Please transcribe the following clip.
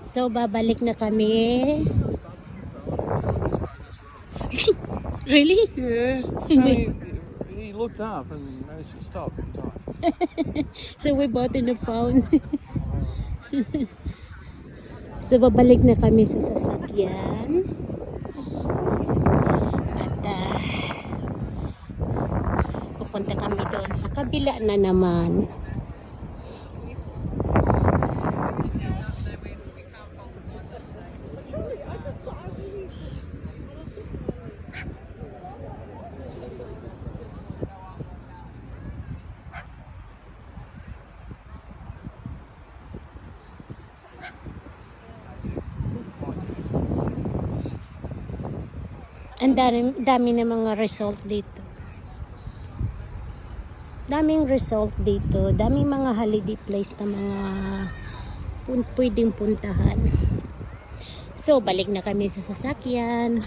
So, babalik na kami. Really? Yeah. He looked up and managed to stop in time. So, we bought in the phone. So, babalik na kami sa sasakyan. At, pupunta kami doon sa kabila na naman. Ang dami na mga resort dito. Daming resort dito. Daming mga holiday place na mga pwedeng puntahan. So, balik na kami sa sasakyan.